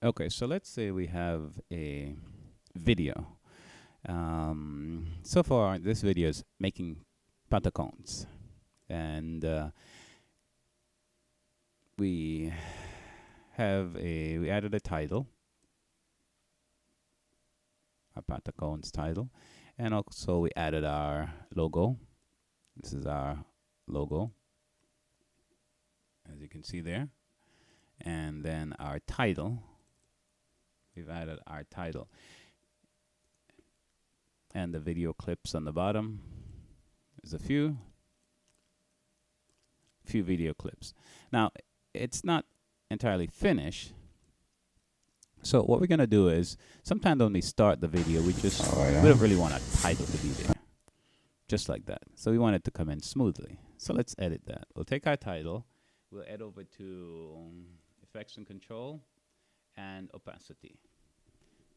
Okay, so let's say we have a video. So far, this video is making patacones, and we we added a title, our patacones title, and also we added our logo. This is our logo, as you can see there, and then our title. We've added our title and the video clips on the bottom. There's a few video clips. Now, it's not entirely finished. So what we're gonna do is, sometimes when we start the video, we don't really want our title to be there, just like that. So we want it to come in smoothly. So let's edit that. We'll take our title. We'll head over to Effects and Control and Opacity.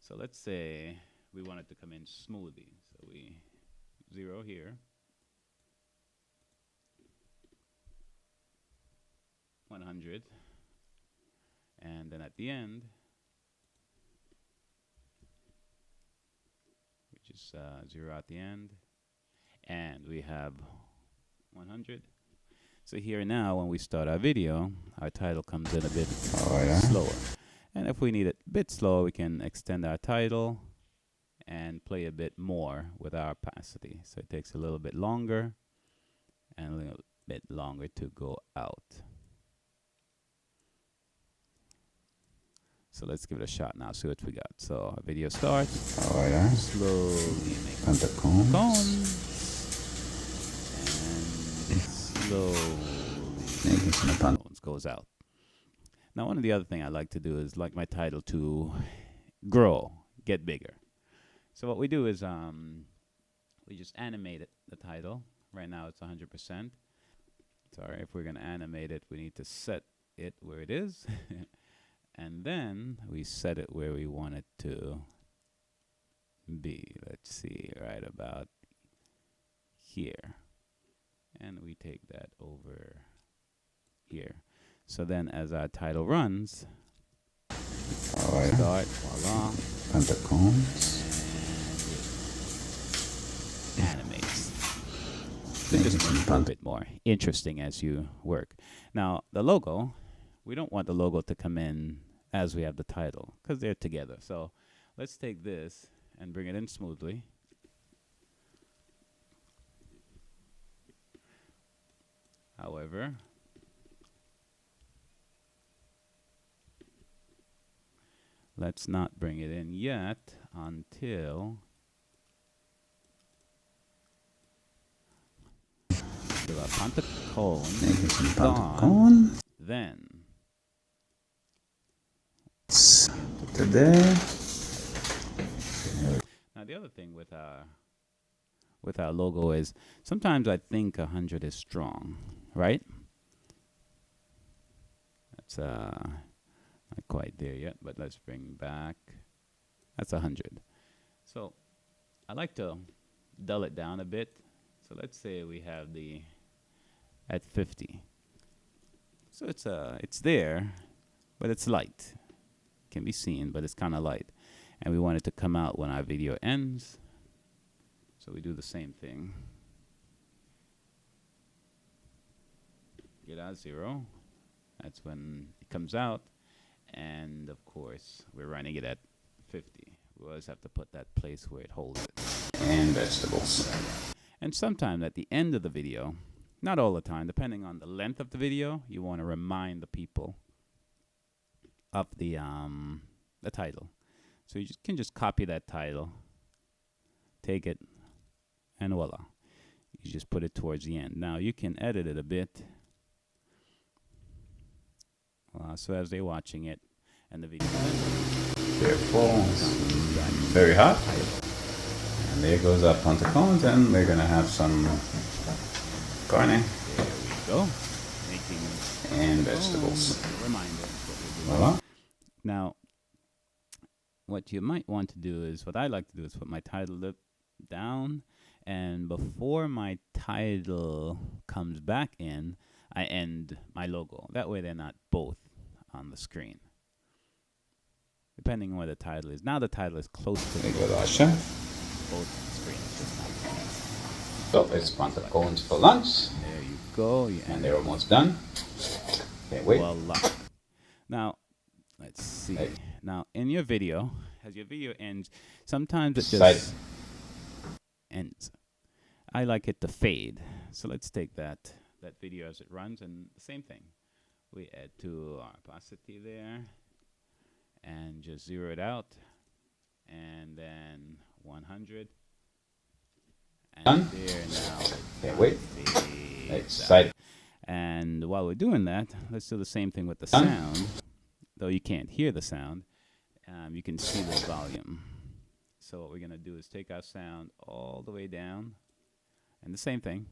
So let's say we want it to come in smoothly. So we 0 here, 100, and then at the end, we just 0 at the end, and we have 100. So here now, when we start our video, our title comes in a bit slower. And if we need it a bit slower, we can extend our title and play a bit more with our opacity. So it takes a little bit longer and a little bit longer to go out. So let's give it a shot now, see what we got. So our video starts. Slowly make the cones. And slowly cones goes out. Now, one of the other thing I like to do is like my title to grow, get bigger. So what we do is we just animate it, the title. Right now it's 100%. Sorry, if we're going to animate it, we need to set it where it is. And then we set it where we want it to be. Let's see, right about here. And we take that over here. So then as our title runs, start, voila, and it animates. So just a bit more interesting as you work. Now, the logo, we don't want the logo to come in as we have the title, because they're together. So let's take this and bring it in smoothly. However, let's not bring it in yet until our pantacone. Then today. Now the other thing with our logo is sometimes I think 100 is strong, right? That's not quite there yet, but let's bring back. That's 100. So I like to dull it down a bit. So let's say we have the at 50. So it's there, but it's light. Can be seen, but it's kind of light. And we want it to come out when our video ends. So we do the same thing. Get our 0. That's when it comes out. And of course, we're running it at 50. We always have to put that place where it holds it. And vegetables. And sometime at the end of the video, not all the time, depending on the length of the video, you want to remind the people of the title. So you can just copy that title, take it, and voila. You just put it towards the end. Now you can edit it a bit. So as they're watching it and the video therefore very hot, and there goes our pantacone, and we're gonna have some carne, there we go, making and vegetables. Voila. Now what you might want to do is, what I like to do is put my title down, and before my title comes back in, I end my logo. That way they're not both on the screen. depending on where the title is. Now the title is close to There you go, Asha. both screens. Just So it's Pantacons for lunch. there you go. You And they're almost done. Can't wait. voila. Now, let's see. Hey. Now, in your video, as your video ends, sometimes it Side. just ends. I like it to fade. So let's take that video as it runs, and the same thing. We add to our opacity there, and just zero it out, and then 100. And Done. there now. Can't wait. Fades Next out. side. And while we're doing that, let's do the same thing with the Done. sound. Though you can't hear the sound, you can see the volume. So what we're going to do is take our sound all the way down, and the same thing.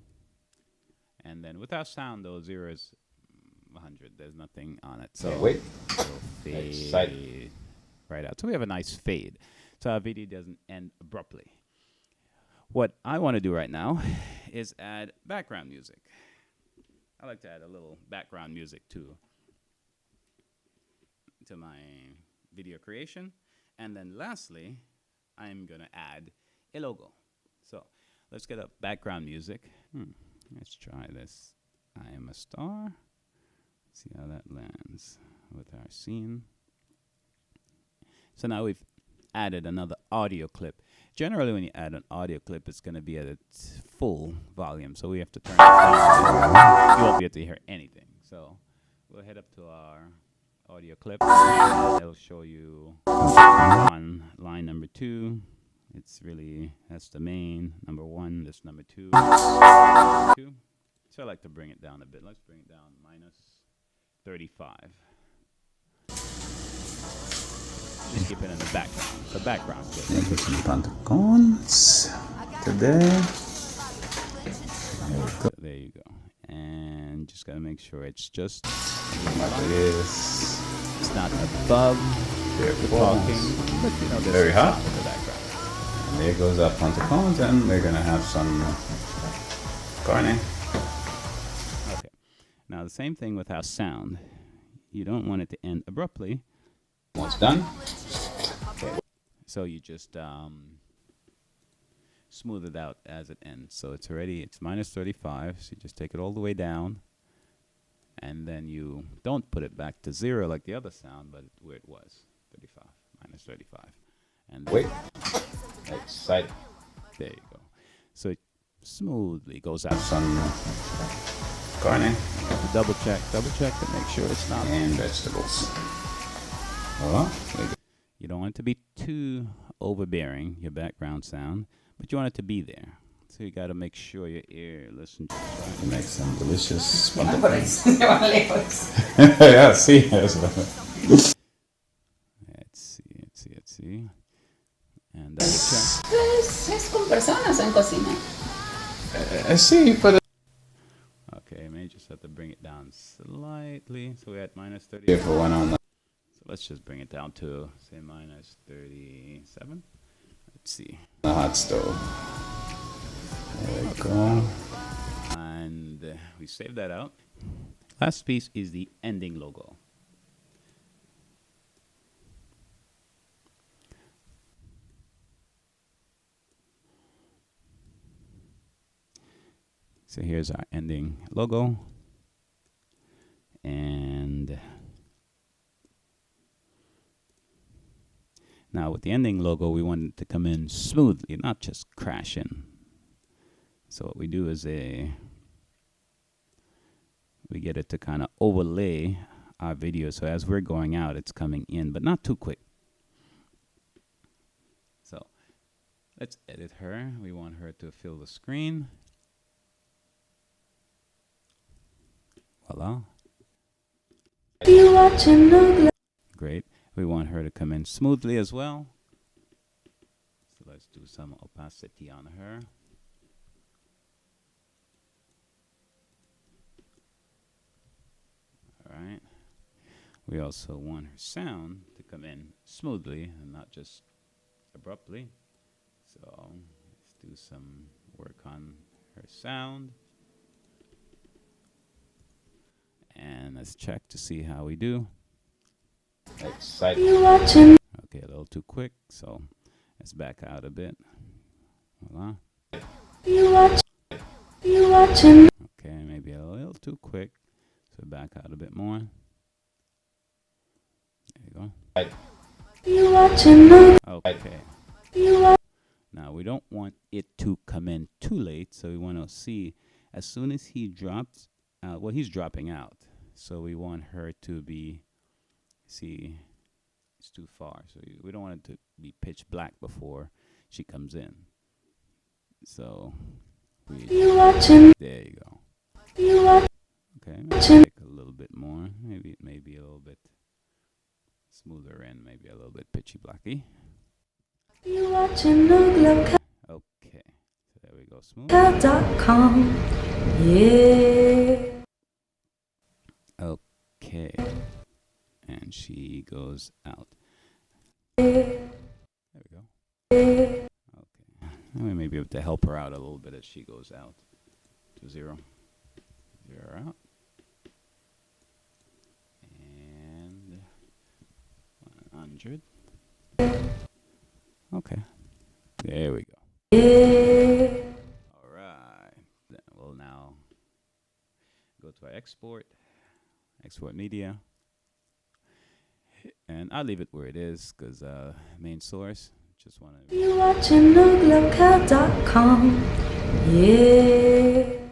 And then with our sound, though, 0 is 100. There's nothing on it. So Can't wait. it'll Next side. fade right out. So we have a nice fade. So our video doesn't end abruptly. What I want to do right now is add background music. I like to add a little background music to my video creation. And then lastly, I'm going to add a logo. So let's get up background music. Let's try this. I am a star. See how that lands with our scene. So now we've added another audio clip. Generally, when you add an audio clip, it's going to be at its full volume. So we have to turn it down. You won't be able to hear anything. So we'll head up to our audio clip. It'll show you on line number 2. It's really, that's the main. Number 1, this number 2. So I like to bring it down a bit. Let's bring it down minus 35. Just keep it in the background. The background. Thank you some Pantacons today. So there you go. And just gotta make sure it's just What it is. it's not above the Beautiful. talking, but you know there's Very some hot. sound in the background. And there goes our Pantacons, and we're gonna have some carne. Okay. Now the same thing with our sound. You don't want it to end abruptly, Almost done. so you just smooth it out as it ends. So it's minus 35, so you just take it all the way down, and then you don't put it back to 0 like the other sound, but where it was, 35, minus 35. And then Wait. Next side. there you go. So it smoothly goes out. Some carne Double check to make sure it's not. and vegetables. Voila. You don't want it to be too overbearing, your background sound, but you want it to be there. So you got to make sure your ear listens to To make some delicious Por Pantacons. eso se va lejos. Yeah, see. Yes. Let's see. And double check. Es con personas en cocina. See, but Okay, may just have to bring it down slightly. So we're at minus 30. here for one on the So let's just bring it down to, say, minus 37. Let's see. hot stove. There we go. And we save that out. Last piece is the ending logo. So here's our ending logo. And now with the ending logo, we want it to come in smoothly, not just crash in. So what we do is we get it to kind of overlay our video. So as we're going out, it's coming in, but not too quick. So let's edit her. We want her to fill the screen. Voila. Great. We want her to come in smoothly as well. So let's do some opacity on her. All right. We also want her sound to come in smoothly and not just abruptly. So let's do some work on her sound. And let's check to see how we do. Next side. too quick, so let's back out a bit. Voila. You watching? Okay, maybe a little too quick, so back out a bit more. There you go. You watching? Okay. Now we don't want it to come in too late, so we want to see as soon as he drops out. Well, he's dropping out, so we want her to be. See, it's too far, so we don't want it to be pitch black before she comes in. So You watching? there you go. You watching? Okay, maybe take a little bit more. Maybe a little bit smoother and maybe a little bit pitchy blacky. You watching NoGlow Okay, so there we go, smooth. Cow.com. Yeah. Okay, and she goes out. There we go. Okay, we may be able to help her out a little bit as she goes out to 0. 0 out. And 100. Okay, there we go. All right, then we'll now go to our export media, and I'll leave it where it is because main source. Just want to. You watching NoGlowCow.com. Yeah.